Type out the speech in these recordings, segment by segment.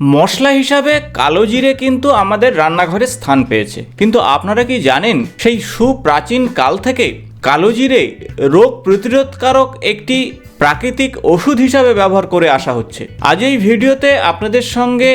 মশলা হিসাবে কালো জিরে কিন্তু আমাদের রান্নাঘরে স্থান পেয়েছে, কিন্তু আপনারা কি জানেন সেই সুপ্রাচীন কাল থেকে কালো জিরে রোগ প্রতিরোধকারক একটি প্রাকৃতিক ওষুধ হিসাবে ব্যবহার করে আসা হচ্ছে। আজ এই ভিডিওতে আপনাদের সঙ্গে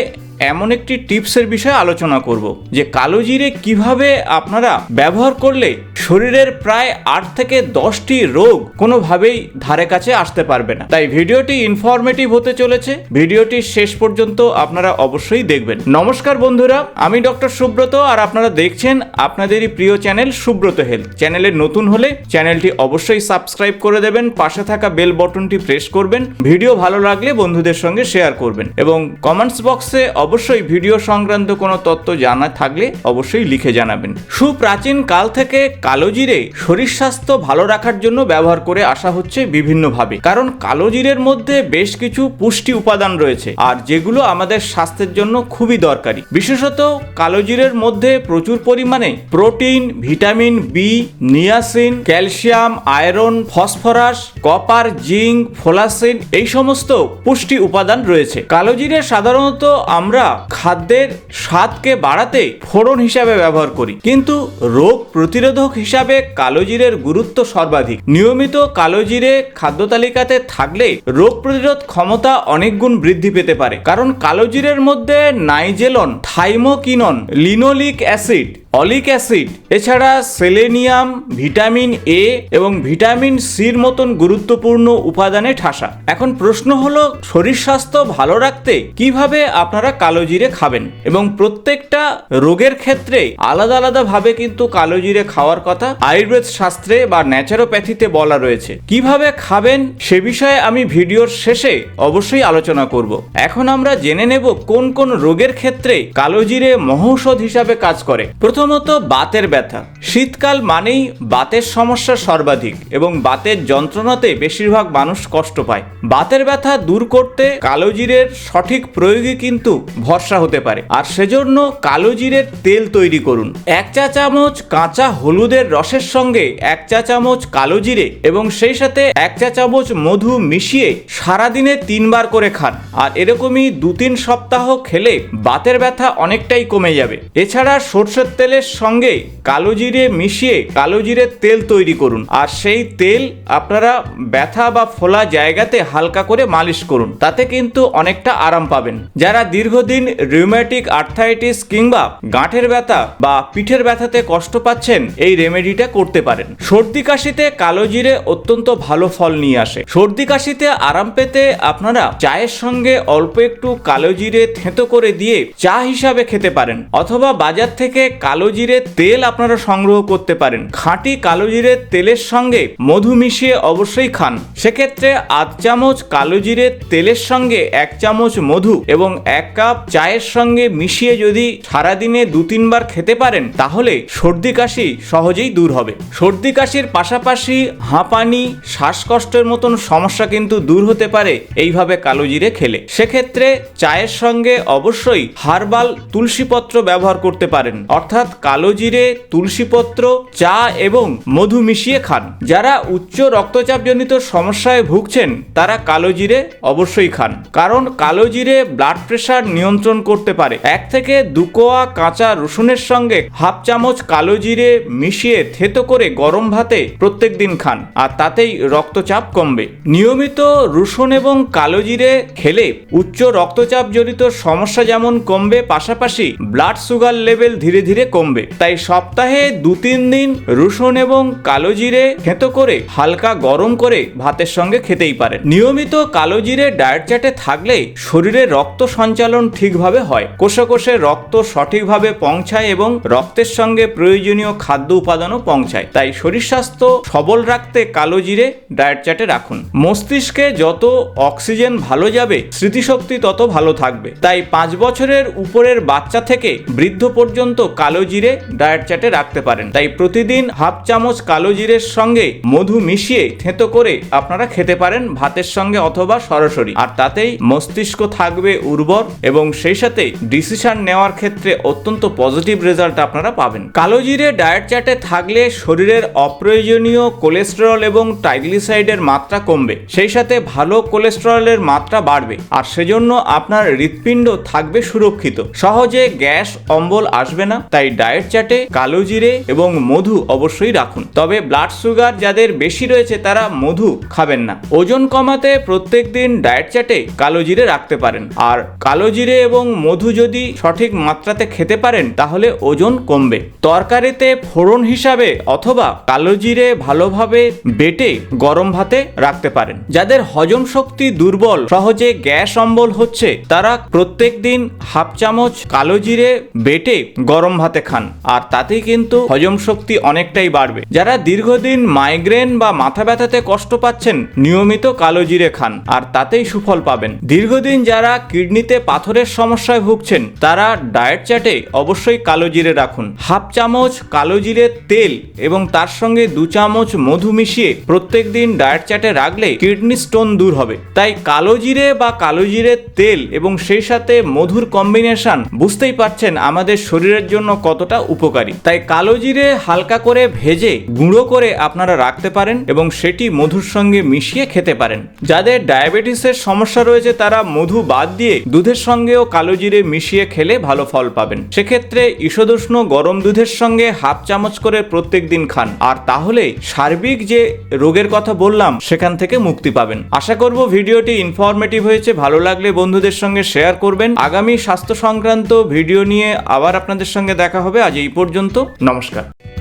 এমন একটি টিপসের বিষয়ে আলোচনা করব যে কালো জিরে কিভাবে আপনারা ব্যবহার করলে শরীরের প্রায় 8 থেকে 10টি রোগ কোনোভাবেই ধারে কাছে আসতে পারবে না। তাই ভিডিওটি ইনফরমেটিভ হতে চলেছে, ভিডিওটি শেষ পর্যন্ত আপনারা অবশ্যই দেখবেন। নমস্কার বন্ধুরা, আমি ডক্টর সুব্রত আর আপনারা দেখছেন আপনাদেরই প্রিয় চ্যানেল সুব্রত হেলথ। চ্যানেলে নতুন হলে চ্যানেলটি অবশ্যই সাবস্ক্রাইব করে দেবেন, পাশে থাকা বেল বাটনটি প্রেস করবেন, ভিডিও ভালো লাগলে বন্ধুদের সঙ্গে শেয়ার করবেন এবং কমেন্টস বক্সে অবশ্যই ভিডিও সংক্রান্ত কোনো তথ্য জানা থাকলে অবশ্যই লিখে জানাবেন। সুপ্রাচীন কাল থেকে কালো জিরে শরীর স্বাস্থ্য ভালো রাখার জন্য ব্যবহার করে আসা হচ্ছে বিভিন্নভাবে, কারণ কালো জিরের মধ্যে বেশ কিছু পুষ্টি উপাদান রয়েছে আর যেগুলো আমাদের স্বাস্থ্যের জন্য খুবই দরকারি। বিশেষত কালো জিরের মধ্যে প্রচুর পরিমাণে protein, vitamin B, niacin, calcium, iron, phosphorus, copper, zinc, folacin এই সমস্ত পুষ্টি উপাদান রয়েছে। কালো জিরে সাধারণত আমরা খাদ্যের স্বাদকে বাড়াতে ফোড়ন হিসাবে ব্যবহার করি, কিন্তু রোগ প্রতিরোধক হিসাবে কালো জিরের গুরুত্ব সর্বাধিক। নিয়মিত কালো জিরে খাদ্য তালিকাতে থাকলে রোগ প্রতিরোধ ক্ষমতা অনেক গুণ বৃদ্ধি পেতে পারে, কারণ কালো জিরের মধ্যে nigellone, thymoquinone, linoleic acid, oleic acid, এছাড়া সেলেনিয়াম, ভিটামিন এ এবং ভিটামিন সির মতন গুরুত্বপূর্ণ উপাদানে ঠাসা। এখন প্রশ্ন হলো, শরীর স্বাস্থ্য ভালো রাখতে কিভাবে আপনারা কালো জিরে খাবেন, এবং প্রত্যেকটা রোগের ক্ষেত্রে আলাদা আলাদা ভাবে কিন্তু কালো জিরে খাওয়ার কথা আয়ুর্বেদ শাস্ত্রে বা ন্যাচারোপ্যাথিতে বলা রয়েছে। কিভাবে খাবেন সে বিষয়ে আমি ভিডিওর শেষে অবশ্যই আলোচনা করব। এখন আমরা জেনে নেব কোন কোন রোগের ক্ষেত্রে কালো জিরে মহৌষধ হিসাবে কাজ করে। প্রথমত বাতের ব্যথা। শীতকাল মানেই বাতের সমস্যা সর্বাধিক এবং বাতের যন্ত্রণাতে বেশিরভাগ মানুষ কষ্ট পায়। বাতের ব্যথা দূর করতে কালো জিরের সঠিক প্রয়োগই কিন্তু ভরসা হতে পারে, আর সেজন্য কালো জিরের তেল তৈরি করুন। 1 চা চামচ কাঁচা হলুদের রসের সঙ্গে 1 চা চামচ কালো জিরে এবং সেই সাথে 1 চা চামচ মধু মিশিয়ে সারাদিনে 3 বার করে খান, আর এরকমই 2-3 সপ্তাহ খেলে বাতের ব্যথা অনেকটাই কমে যাবে। এছাড়া সরষের তেলের সঙ্গে কালো জিরে মিশিয়ে কালো জিরের তেল তৈরি করুন, আর সেই তেল আপনারা ব্যথা বা ফোলা জায়গাতে হালকা করে মালিশ করুন, তাতে কিন্তু অনেকটা আরাম পাবেন। যারা দীর্ঘদিন রিউম্যাটিক আর্থ্রাইটিস কিংবা গাঁটের ব্যথা বা পিঠের ব্যথাতে কষ্ট পাচ্ছেন, এই রেমেডিটা করতে পারেন। সর্দি কাশিতে কালো জিরে অত্যন্ত ভালো ফল নিয়ে আসে। সর্দি কাশিতে আরাম পেতে আপনারা চায়ের সঙ্গে অল্প একটু কালো জিরে থেঁতো করে দিয়ে চা হিসাবে খেতে পারেন, অথবা বাজার থেকে কালো জিরের তেল আপনারা সংগ্রহ করতে পারেন। খাঁটি কালো জিরের তেলের সঙ্গে মধু মিশিয়ে অবশ্যই খান। সেক্ষেত্রে 8 চামচ কালো জিরের তেলের সঙ্গে 1 চামচ মধু এবং 1 কাপ চায়ের সঙ্গে মিশিয়ে যদি সারাদিনে 2-3 বার খেতে পারেন, তাহলে সর্দি কাশি সহজেই দূর হবে। সর্দি কাশির পাশাপাশি হাঁপানি, শ্বাসকষ্টের মতন সমস্যা কিন্তু দূর হতে পারে এইভাবে কালো জিরে খেলে। সেক্ষেত্রে চায়ের সঙ্গে অবশ্যই হার্বাল তুলসীপত্র ব্যবহার করতে পারেন, অর্থাৎ কালো জিরে, তুলসীপত্র, চা এবং মধু মিশিয়ে খান। যারা উচ্চ রক্তচাপজনিত সমস্যায় ভুগছেন তারা কালো জিরে অবশ্যই খান, কারণ কালো জিরে ব্লাড প্রেশার নিয়ন্ত্রণ করতে পারে। 1 থেকে 2 কোয়া কাঁচা রসুনের সঙ্গে 1/2 চামচ কালো জিরে মিশিয়ে থেতো করে গরম ভাতে প্রত্যেক দিন খান, আর তাতেই রক্তচাপ কমবে। নিয়মিত রসুন এবং কালো জিরে খেলে উচ্চ রক্তচাপজনিত সমস্যা যেমন কমবে, পাশাপাশি ব্লাড সুগার লেভেল ধীরে ধীরে কমবে। তাই সপ্তাহে 2-3 দিন রসুন এবং কালো জিরে থেঁতো করে হালকা গরম করে ভাতের সঙ্গে খেতেই পারেন। নিয়মিত কালো জিরে ডায়েট চার্টে থাকলে শরীরে রক্ত সঞ্চালন ঠিকভাবে হয়, কোষে কোষে রক্ত সঠিকভাবে পৌঁছায় এবং রক্তের সঙ্গে প্রয়োজনীয় খাদ্য উপাদানও পৌঁছায়। তাই শরীর স্বাস্থ্য সবল রাখতে কালো জিরে ডায়েট চার্টে রাখুন। মস্তিষ্কে যত অক্সিজেন ভালো যাবে, স্মৃতিশক্তি তত ভালো থাকবে। তাই 5 বছরের উপরের বাচ্চা থেকে বৃদ্ধ পর্যন্ত কালো জিরে ডায়েট চার্টে রাখতে পারেন। তাই প্রতিদিন হাফ চামচ কালো জিরের সঙ্গে মধু মিশিয়ে থেঁতো করে আপনারা খেতে পারেন ভাতের সঙ্গে অথবা সরাসরি। আর তাতেই মস্তিষ্ক থাকবে উর্বর এবং সেই সাথে ডিসিশন নেওয়ার ক্ষেত্রে অত্যন্ত পজিটিভ রেজাল্ট আপনারা পাবেন। কালো জিরে ডায়েট চার্টে থাকলে শরীরের অপ্রয়োজনীয় কোলেস্টেরল এবং ট্রাইগ্লিসারাইডের মাত্রা কমবে, সেই সাথে ভালো কোলেস্টেরলের মাত্রা বাড়বে। আর সেজন্য আপনার হৃৎপিণ্ড থাকবে সুরক্ষিত, সহজে গ্যাস অম্বল আসবে না। তাই ডায়েট চার্টে কালো জিরে এবং মধু অবশ্যই রাখুন। তবে ব্লাড সুগার যাদের বেশি রয়েছে তারা মধু খাবেন না। ওজন কমাতে প্রত্যেক দিন ডায়েট চার্টে কালো জিরে রাখতে পারেন। আর কালো জিরে এবং মধু যদি সঠিক মাত্রাতে খেতে পারেন তাহলে ওজন কমবে। তরকারিতে ফোড়ন হিসাবে অথবা কালো জিরে ভালোভাবে বেটে গরম ভাতে রাখতে পারেন। যাদের হজম শক্তি দুর্বল, সহজে গ্যাস অম্বল হচ্ছে, তারা প্রত্যেক দিন হাফ চামচ কালো জিরে বেটে গরম ভাতে খান, আর তাতেই কিন্তু হজম শক্তি অনেকটাই বাড়বে। যারা দীর্ঘদিন মাইগ্রেন বা মাথা ব্যথাতে কষ্ট পাচ্ছেন, নিয়মিত কালো জিরে খান, আর তাতেই সুফল পাবেন। দীর্ঘদিন যারা কিডনিতে পাথরের সমস্যায় ভুগছেন, তারা ডায়েট চার্টে অবশ্যই কালো জিরে রাখুন। হাফ চামচ কালো জিরের তেল এবং তার সঙ্গে 2 চামচ মধু মিশিয়ে প্রত্যেক দিন ডায়েট চার্টে রাখলে কিডনি স্টোন দূর হবে। তাই কালো জিরে বা কালো জিরের তেল এবং সেই সাথে মধুর কম্বিনেশন বুঝতেই পারছেন আমাদের শরীরের জন্য কতটা উপকারী। তাই কালো জিরে হালকা করে ভেজে গুঁড়ো করে আপনারা রাখতে পারেন এবং সেটি মধুর সঙ্গে মিশিয়ে খেতে পারেন। যাদের ডায়াবেটিসের সমস্যা রয়েছে তারা মধু বাদ দিয়ে দুধের সঙ্গেও কালো জিরে মিশিয়ে খেলে ভালো ফল পাবেন। সেক্ষেত্রে ঈষদুষ্ণ গরম দুধের সঙ্গে হাফ চামচ করে প্রত্যেক দিন খান, আর তাহলে সার্বিক যে রোগের কথা বললাম সেখান থেকে মুক্তি পাবেন। আশা করব ভিডিওটি ইনফরমেটিভ হয়েছে। ভালো লাগলে বন্ধুদের সঙ্গে শেয়ার করবেন। আগামী স্বাস্থ্য সংক্রান্ত ভিডিও নিয়ে আবার আপনাদের সঙ্গে দেখা হবে। আজ এই পর্যন্ত, নমস্কার।